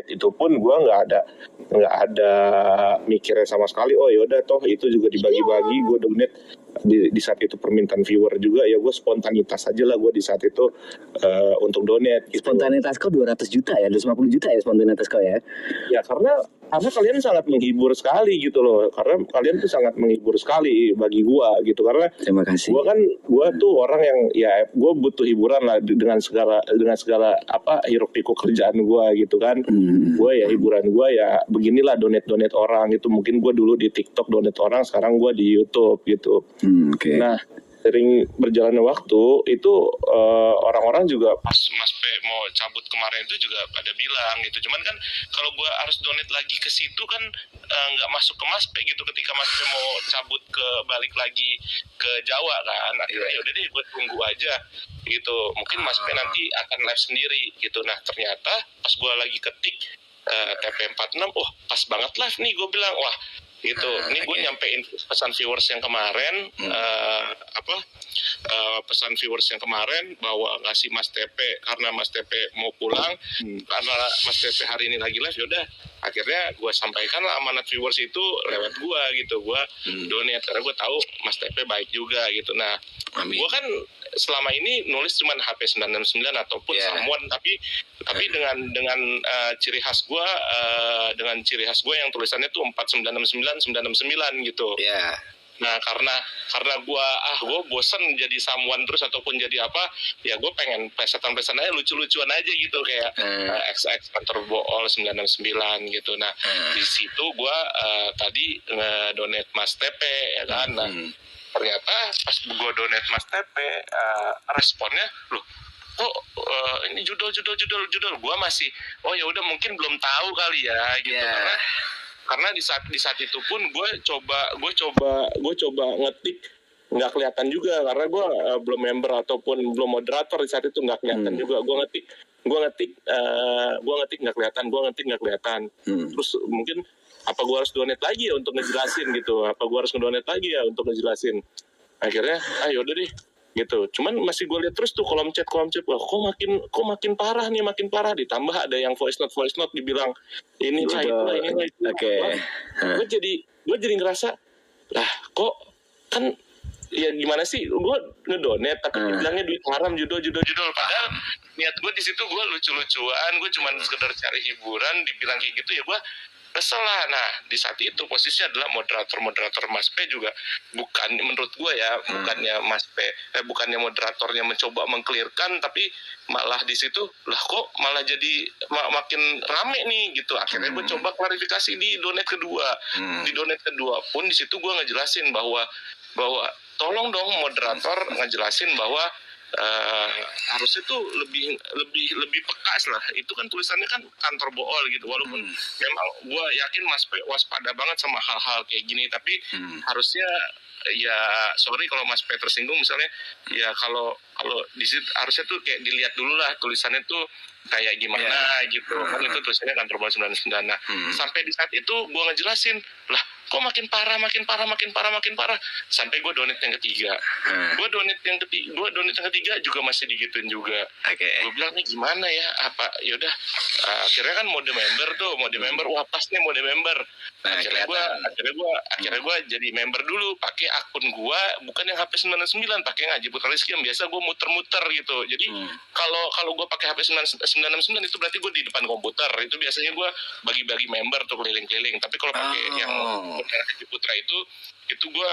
donate itu pun gue nggak ada mikirnya sama sekali. Oh yaudah toh itu juga dibagi-bagi, gue donate di saat itu permintaan viewer juga, ya gue spontanitas aja lah gue di saat itu untuk donate gitu. Spontanitas kau 200 juta ya, 250 juta ya spontanitas kau ya? Ya karena kalian sangat menghibur sekali gitu loh, karena kalian tuh sangat menghibur sekali bagi gua gitu, karena terima kasih. Gua tuh orang yang ya gua butuh hiburan lah dengan segala apa hiruk pikuk kerjaan gua gitu kan. Gua ya hiburan gua ya beginilah, donate orang itu. Mungkin gua dulu di TikTok donate orang, sekarang gua di YouTube gitu. Okay. Nah, sering berjalannya waktu itu orang-orang juga pas Mas P mau cabut kemarin itu juga pada bilang gitu. Cuman kan kalau gue harus donate lagi ke situ kan nggak masuk ke Mas P gitu ketika Mas P mau cabut ke balik lagi ke Jawa kan. Akhirnya yaudah deh gue tunggu aja gitu. Mungkin Mas P nanti akan live sendiri gitu. Nah ternyata pas gue lagi ketik TP46, pas banget live nih, gue bilang wah gitu. Ini gue nyampein pesan viewers yang kemarin pesan viewers yang kemarin bahwa ngasih Mas TP karena Mas TP mau pulang, karena Mas TP hari ini lagi live, yaudah akhirnya gue sampaikan lah amanat viewers itu lewat gue gitu. Gue donate karena gue tahu Mas TP baik juga gitu. Nah gue kan selama ini nulis cuman HP 969 ataupun someone, tapi dengan ciri khas gue yang tulisannya tuh 4969 969 gitu. Nah karena gue bosen jadi someone terus ataupun jadi apa, ya gue pengen plesetan aja, lucu-lucuan aja gitu, kayak XX kantor bool 969 gitu. Nah di situ gue tadi donate Mas TP ya kan. Nah ternyata pas gue donate Mas TP responnya loh kok ini judul gue masih ya udah mungkin belum tahu kali ya gitu. Karena di saat itu pun gue coba ngetik nggak kelihatan juga karena gue belum member ataupun belum moderator di saat itu, nggak kelihatan juga. Gue ngetik nggak kelihatan. Terus mungkin apa gue harus donate lagi ya untuk ngejelasin gitu, akhirnya yaudah deh gitu. Cuman masih gue lihat terus tuh kolom chat wah kok makin parah, ditambah ada yang voice note dibilang inilah itu. Gue jadi ngerasa lah kok kan ya gimana sih, gue ngedonate tapi bilangnya duit haram, judul padahal niat gue di situ gue lucu-lucuan, gue cuma sekedar cari hiburan, dibilang kayak gitu ya gue kesel lah. Nah di saat itu posisinya adalah moderator Mas P juga bukan, menurut gue ya bukannya moderatornya mencoba mengclearkan, tapi malah di situ lah kok malah jadi makin rame nih gitu. Akhirnya gue coba klarifikasi di donate kedua. Di donate kedua pun di situ gue ngejelasin bahwa tolong dong moderator ngejelasin bahwa harusnya tuh lebih pekas lah. Itu kan tulisannya kan kantor bool gitu. Walaupun memang gue yakin Mas P waspada banget sama hal-hal kayak gini, tapi harusnya ya sorry kalau Mas P tersinggung misalnya, ya kalau di situ harusnya tuh kayak dilihat dulu lah tulisannya tuh kayak gimana gitu. Kan itu tulisannya kantor bool 99. Nah sampai di saat itu gue ngejelasin lah kok makin parah sampai gue donate yang ketiga. Gue donate yang ketiga juga masih digituin juga. Gue bilang nih gimana ya, apa yaudah akhirnya kan mode member, wah pas nih mode member. Akhirnya gue jadi member dulu pakai akun gue, bukan yang HP 99, pakai Ngaji Putra Rizky yang biasa gue muter-muter gitu. Jadi kalau gue pakai HP 969 itu berarti gue di depan komputer, itu biasanya gue bagi-bagi member tuh keliling-keliling. Tapi kalau pakai yang Ngaji Putra itu gue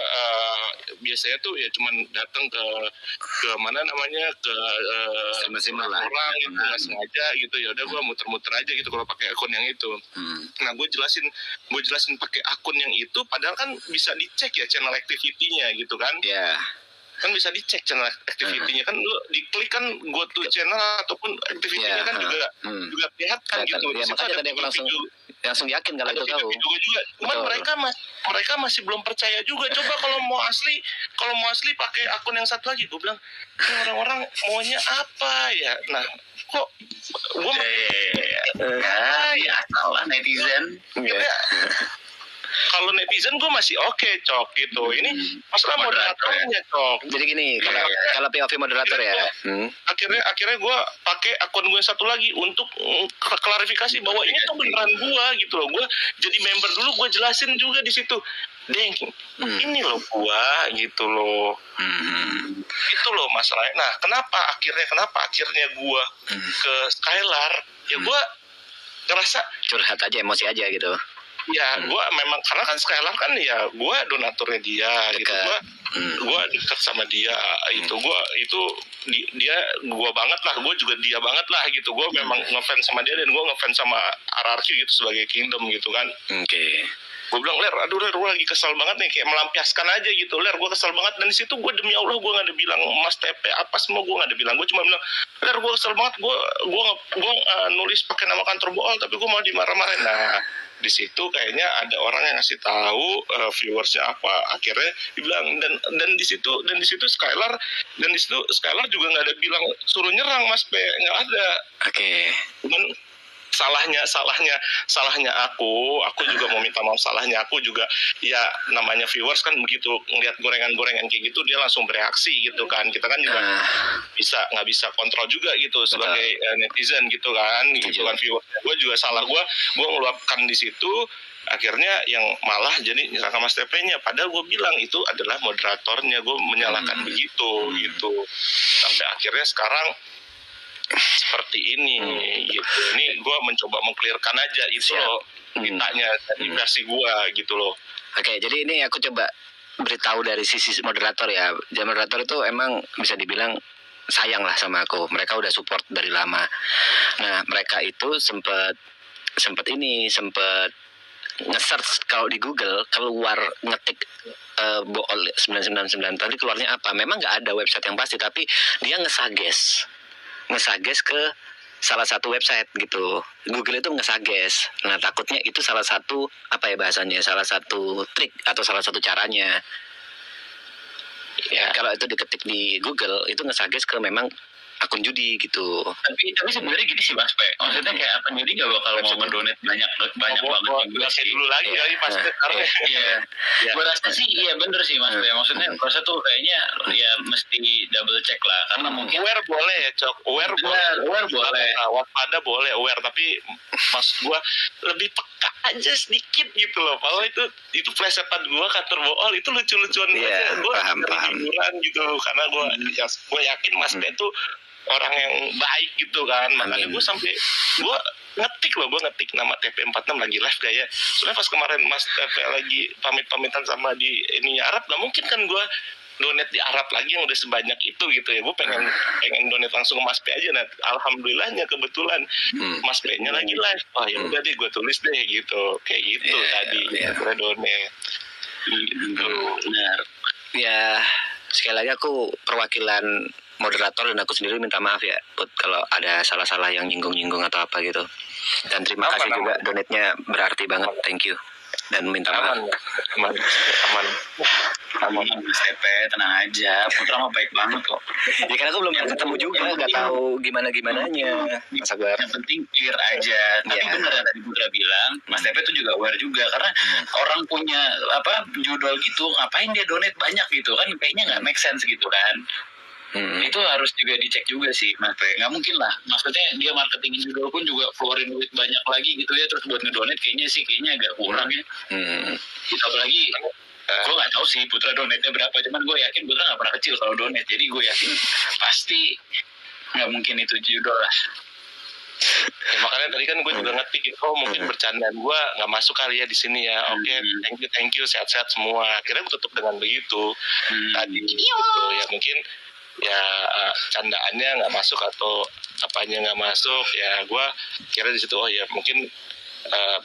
biasanya tuh ya cuman datang ke mana namanya ke orang gitu, nggak sengaja gitu, ya udah gue muter-muter aja gitu kalau pakai akun yang itu. Nah gue jelasin pakai akun yang itu, padahal kan bisa dicek ya channel activity-nya gitu kan. Kan bisa dicek channel activity-nya kan, lu diklik kan go to channel ataupun activity-nya kan juga kelihatan gitu. Ya, makanya tadi aku langsung yakin kalau itu tahu. Juga. Cuman mereka masih belum percaya juga. Coba kalau mau asli pakai akun yang satu lagi, gue bilang orang-orang maunya apa ya. Nah kok gue ya salah netizen. kalau netizen gue masih oke, Cok, gitu. Ini masalah moderatornya, Cok. Jadi gini, kalau POV moderator ya. Akhirnya gue pakai akun gue satu lagi untuk klarifikasi bahwa ini tuh beneran gue gitu loh. Gue jadi member dulu, gue jelasin juga di situ. Deng, ini loh gue gitu loh. Itu loh masalahnya. Nah, kenapa akhirnya gue ke Skylar? Ya gue ngerasa curhat aja, emosi aja gitu. Ya, gue memang karena kan Skylar kan ya gue donaturnya dia gitu. Gue dekat sama dia itu dia gue banget lah, gue juga dia banget lah gitu. Gue memang ngefans sama dia dan gue ngefans sama RRQ gitu sebagai Kingdom gitu kan. Gue bilang, Ler, aduh Ler, gue lagi kesal banget nih, kayak melampiaskan aja gitu. Ler, gue kesal banget. Dan di situ gue demi Allah gue gak ada bilang Mas TP apa semua, gue gak ada bilang. Gue cuma bilang, Ler, gue kesal banget, gue nulis pakai nama kantor bool tapi gue mau dimarah-marahin. Nah, di situ kayaknya ada orang yang ngasih tahu viewersnya apa, akhirnya dibilang dan di situ Skylar juga nggak ada bilang suruh nyerang Mas P, nggak ada. Cuman salahnya aku juga mau minta maaf. Salahnya aku juga, ya namanya viewers kan begitu ngeliat gorengan-gorengan kayak gitu dia langsung bereaksi gitu kan. Kita kan juga nggak bisa kontrol juga gitu sebagai netizen gitu kan. Gitu kan viewers. Gue juga salah, gue ngeluapkan di situ. Akhirnya yang malah jadi nyerang Mas TP-nya. Padahal gue bilang itu adalah moderatornya, gue menyalahkan begitu gitu. Sampai akhirnya sekarang seperti ini gitu. Ini gue mencoba mengklirkan aja itu loh mintanya dari versi gue gitu loh. Oke, jadi ini aku coba beritahu dari sisi moderator ya. Moderator itu emang bisa dibilang sayang lah sama aku. Mereka udah support dari lama. Nah, mereka itu sempat nge-search kalau di Google, keluar ngetik bool 999 tadi keluarnya apa. Memang nggak ada website yang pasti, tapi dia ngesuggest ke salah satu website gitu. Google itu ngesuggest. Nah, takutnya itu salah satu salah satu trik atau salah satu caranya. Ya, kalau itu diketik di Google itu ngesuggest ke memang akun judi gitu. Tapi sebenarnya gini sih Mas P. Maksudnya kayak akun judi gak bakal mau ngedonate banyak banget juga sih. Dulu lagi kali pas karena Gue rasa sih iya bener sih Mas P. Maksudnya proses tuh kayaknya ya mesti double check lah, karena mungkin aware boleh ya, Cok. Aware boleh. Waspada boleh, aware, tapi mas gue lebih peka aja sedikit gitu loh. Kalau itu plesetan gue kantor bool itu lucu-lucuan aja. Gue hiburan gitu, karena gue yakin Mas P tuh orang yang baik gitu kan. Makanya gue ngetik nama TP46 lagi live kayak. Soalnya pas kemarin Mas TP lagi pamitan sama di ini Arab, gak mungkin kan gue donate di Arab lagi yang udah sebanyak itu gitu ya. Gue pengen donate langsung ke Mas P aja. Nah, alhamdulillahnya kebetulan Mas P-nya lagi live. Wah, ya udah deh gue tulis deh gitu. Kayak gitu tadi gue donate. Gitu. Benar. Ya, sekali lagi aku perwakilan moderator dan aku sendiri minta maaf ya Put, kalau ada salah-salah yang nyinggung-nyinggung atau apa gitu. Dan terima kasih juga, donate-nya berarti banget. Thank you. Dan minta maaf. Aman Mas TP, tenang aja. Putra mah baik banget kok. Ya kan aku belum pernah ketemu juga, nggak tahu gimana-gimananya. Yang penting clear aja. Tapi benar yang tadi Putra bilang, Mas TP itu juga aware juga, karena orang punya judul gitu, ngapain dia donate banyak gitu kan? Kayaknya nggak make sense gitu kan. Itu harus juga dicek juga sih Mas P. Nggak mungkin lah, maksudnya dia marketingin judul pun juga keluarin duit banyak lagi gitu ya, terus buat ngedonate kayaknya agak kurang ya. Gitu, apalagi gue nggak tahu sih Putra donate-nya berapa, cuman gue yakin Putra nggak pernah kecil kalau donate, jadi gue yakin pasti nggak mungkin itu judul lah. Ya, makanya tadi kan gue juga ngetik gitu, mungkin bercandaan gue nggak masuk kali ya di sini ya. Oke, thank you, sehat-sehat semua. Akhirnya gue tutup dengan begitu tadi gitu. Ya mungkin ya candaannya nggak masuk atau apanya nggak masuk, ya gue kira di situ oh ya mungkin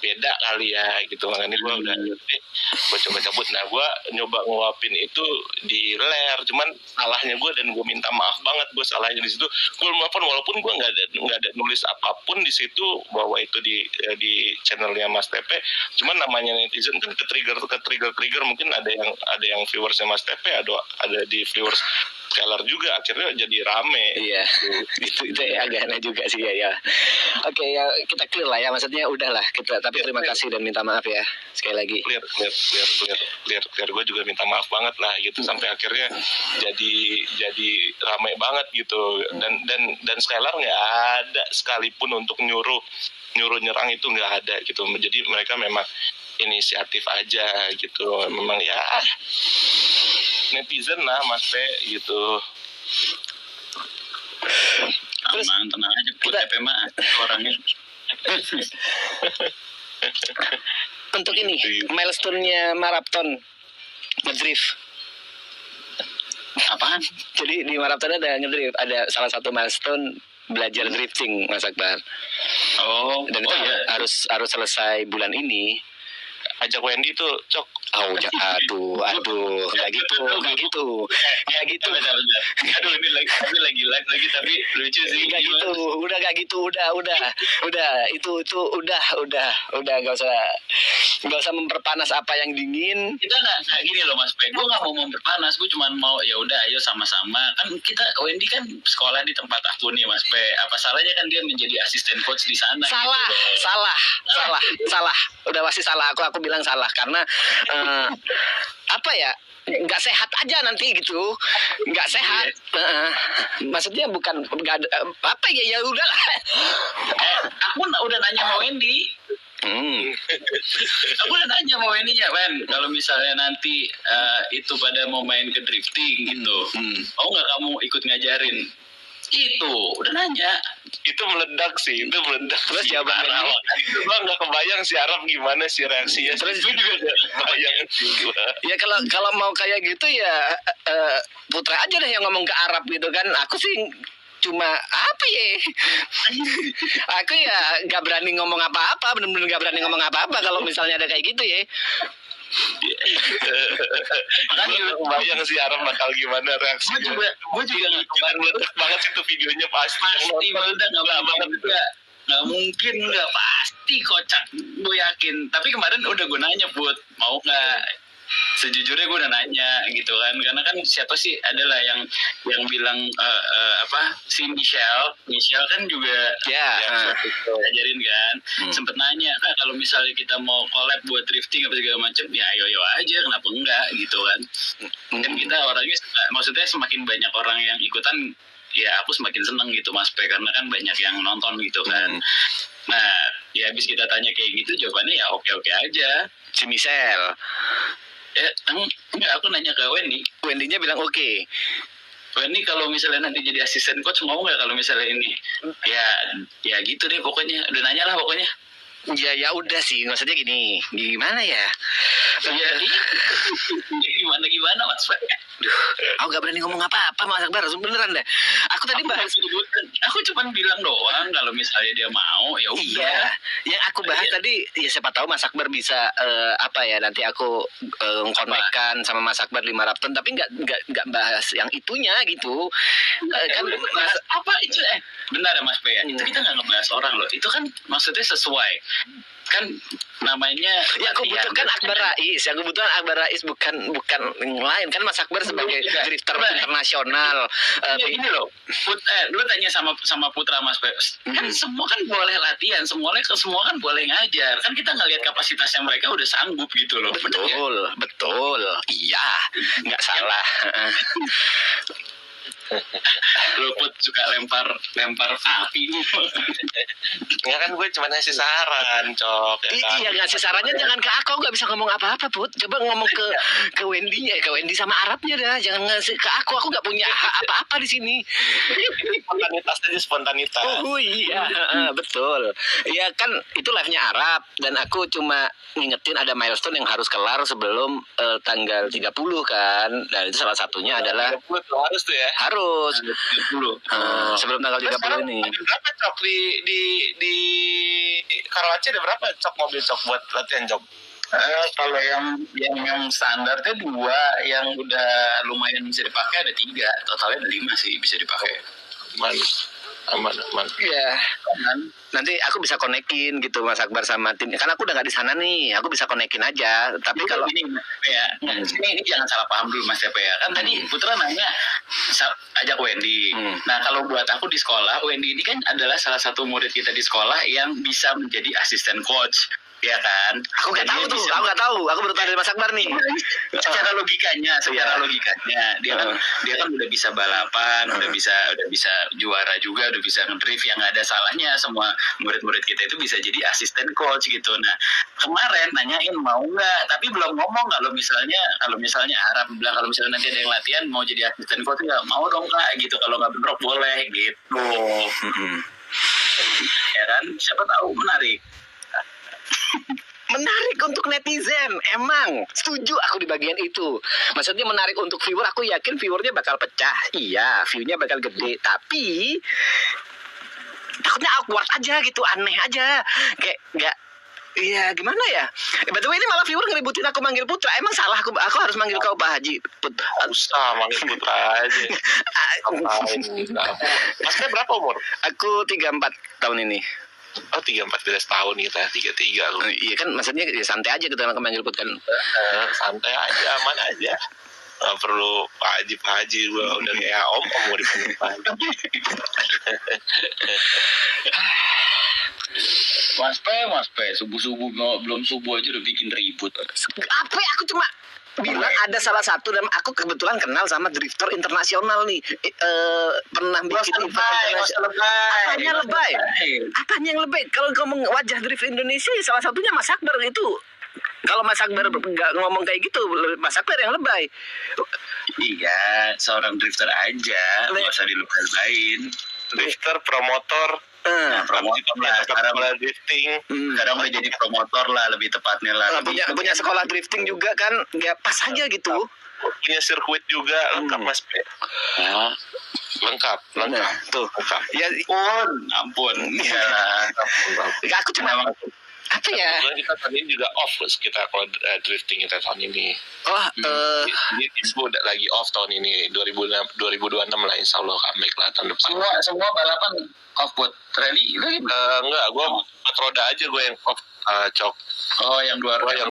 beda kali ya gitu. Makanya gue udah gue coba cabut. Nah, gue nyoba nguapin itu di ler, cuman salahnya gue dan gue minta maaf banget, gue salahnya di situ. Gue walaupun gue nggak ada nulis apapun di situ bahwa itu di channelnya Mas TP, cuman namanya netizen kan ke trigger mungkin ada yang viewersnya Mas TP, ada di viewers Skylar juga, akhirnya jadi rame. Iya, itu agak aneh juga sih ya. Oke, ya kita clear lah ya, maksudnya udahlah kita. Tapi terima kasih dan minta maaf ya sekali lagi. Clear. clear gue juga minta maaf banget lah gitu sampai akhirnya jadi ramai banget gitu dan Skylar nggak ada sekalipun untuk nyuruh nyerang itu nggak ada gitu. Jadi mereka memang inisiatif aja gitu, memang ya netizen lah Mas P gitu. Terus Aman, tenang aja Put, TP mah orangnya. untuk ini milestone-nya maraton ngedrift. Apaan? Jadi di maraton ada ngedrift, ada salah satu milestone belajar drifting Mas Akbar. Oh, Dan itu iya. harus selesai bulan ini. Ajak Wendy tuh, Cok. Aduh, nggak gitu. Bentar. Aduh, ini lagi live lagi tapi lucu sih. Nggak gitu, udah nggak gitu, udah itu udah nggak usah memperpanas apa yang dingin. Kita nggak gini loh Mas Pe, gue nggak mau memperpanas, gue cuma mau ya udah ayo sama-sama. Kan kita Wendy kan sekolah di tempat aku nih Mas Pe, apa salahnya kan dia menjadi asisten coach di sana? Salah, udah pasti salah. Aku bilang salah karena apa ya, nggak sehat aja nanti gitu, nggak sehat. Maksudnya bukan nggak ada, apa ya udahlah. Aku udah nanya sama Wendy. Aku udah nanya sama Wendy-nya, Wen, kalau misalnya nanti itu pada mau main ke drifting gitu, mau nggak kamu ikut ngajarin? Itu udah nanya. Itu meledak sih. Terus jawabannya gue nggak kebayang si Arab gimana sih reaksinya. Terus gue juga nggak kebayang sih. ya kalau mau kayak gitu ya Putra aja deh yang ngomong ke Arab gitu kan. Aku sih cuma apa ya, aku ya nggak berani ngomong apa-apa, bener-bener nggak berani ngomong apa-apa kalau misalnya ada kayak gitu ya. Gue nggak kebayang si Arab bakal gimana reaksinya. Gue juga nggak kebayang. Meledak banget sih itu videonya pasti. Pasti meledak, nggak mungkin nggak pasti kocak, gue yakin. Tapi kemarin udah gue nanya Put, mau nggak? Sejujurnya gue udah nanya gitu kan, karena kan siapa sih adalah yang bilang si Michelle kan juga ajarin kan, sempet nanya Kak kalau misalnya kita mau collab buat drifting apa segala macam, ya ayo aja, kenapa enggak gitu kan. Kan kita orangnya maksudnya semakin banyak orang yang ikutan ya aku semakin seneng gitu Mas P, karena kan banyak yang nonton gitu kan. Nah ya habis kita tanya kayak gitu jawabannya ya oke aja. Si Michelle Enggak, aku nanya ke Wendy-nya bilang oke. Wendy kalau misalnya nanti jadi asisten coach mau nggak kalau misalnya ini? Ya gitu deh pokoknya. Udah nanya lah pokoknya. Ya udah sih, maksudnya gimana ya? Ya, gimana Mas? Aku gak berani ngomong apa-apa Mas Akbar, beneran deh. Aku tadi bahas, aku cuma bilang doang kalau misalnya dia mau ya udah. Iya, yang aku bahas tadi ya siapa tahu Mas Akbar bisa nanti aku konekkan sama Mas Akbar di maraton, tapi nggak bahas yang itunya gitu. Kan apa itu benar ya Mas P ya? Itu kita nggak ngebahas orang loh. Itu kan maksudnya sesuai. Kan namanya ya aku butuhkan Akbar Rais, bukan yang lain kan. Mas Akbar sebagai drifter internasional. Ini loh, lu tanya sama Putra Mas Pe, kan semua kan boleh latihan, semua kan boleh ngajar, kan kita ngelihat kapasitasnya mereka udah sanggup gitu loh. Betul, iya, nggak salah. Luput suka lempar api. Ya kan gue cuma ngasih saran, Cok. Iya, ngasih sarannya jangan ke aku nggak bisa ngomong apa-apa, Put. Coba ngomong ke Wendy-nya, ke Wendy sama Arabnya dah. Jangan ngasih ke aku nggak punya hak apa-apa di sini. Spontanitas. Oh iya, betul. Ya kan itu live-nya Arab dan aku cuma ngingetin ada milestone yang harus kelar sebelum tanggal 30 kan. Dan itu salah satunya adalah 30 harus tuh ya. Harus. Sebelum tanggal 30 ini. Ada berapa Cok di Karawaci, ada berapa Cok mobil Cok buat latihan Cok? Kalau yang standarnya 2, yang udah lumayan bisa dipakai ada 3, totalnya ada 5 sih bisa dipakai. Aman. Iya. Nanti aku bisa konekin gitu Mas Akbar sama tim. Karena aku udah nggak di sana nih, aku bisa konekin aja. Tapi kalau ini jangan salah paham dulu Mas ya. Kan tadi Putra nanya ajak Wendy. Nah kalau buat aku di sekolah, Wendy ini kan adalah salah satu murid kita di sekolah yang bisa menjadi asisten coach. ya kan? Aku nggak Dan tahu dia tuh, bisa- aku nggak tahu. Aku baru tahu dari Mas Akbar nih. secara logikanya dia kan udah bisa balapan, udah bisa juara juga, udah bisa ngedrift, yang nggak ada salahnya semua murid-murid kita itu bisa jadi asisten coach gitu. Nah kemarin nanyain mau nggak, tapi belum ngomong kalau misalnya Arab bilang kalau misalnya nanti ada yang latihan mau jadi asisten coach, nggak mau dong Kak gitu, kalau nggak bentrok boleh gitu. Ya kan, siapa tahu menarik. Menarik untuk netizen, emang setuju aku di bagian itu. Maksudnya menarik untuk viewer, aku yakin viewernya bakal pecah, iya, viewnya bakal gede, tapi takutnya awkward aja gitu, aneh aja, kayak nggak. Iya gimana ya? By the way ini malah viewer ngeributin aku manggil Putra. Emang salah aku harus manggil kau Pak Haji? Usah manggil Putra aja. Mas Teh berapa umur? Aku 34 tahun ini. Oh 34 tahun kita, 33 lu. Iya kan maksudnya ya santai aja gitu orang manggil Put kan. Santai aja, aman aja. Nggak perlu Pak Haji gua udah kayak om mau dipanggil Pak Haji. Mas Pe, subuh belum subuh aja udah bikin ribut. Apa ya, aku cuma bilang ada salah satu dan aku kebetulan kenal sama drifter internasional nih. Pernah bikin event internasional. Apanya lebay? Apanya yang lebay? Kalau ngomong wajah drift Indonesia salah satunya Mas Akbar itu. Kalau Mas Akbar nggak ngomong kayak gitu, Mas Akbar yang lebay. Iya, seorang drifter aja, nggak usah dilebay-lebayin. Drifter, promotor, Promotor lah, sekarang drifting. sekarang udah jadi promotor lah, lebih tepatnya lah. Punya sekolah drifting juga kan, ya pas aja gitu. Punya sirkuit juga, lengkap Mas Pe. Lengkap. Nah, tuh. Lengkap. Ya, Ampun. Ya. aku cuma apa ya? Kebetulan kita tahun ini juga off kita kalau drifting kita tahun ini. Oh, Ini Disco lagi off tahun ini 2026 lah insya Allah comeback lah tahun depan. Semua balapan off buat rally lagi. Enggak, gue 4 roda aja gue yang off cok. Oh, yang 2 roda. Yang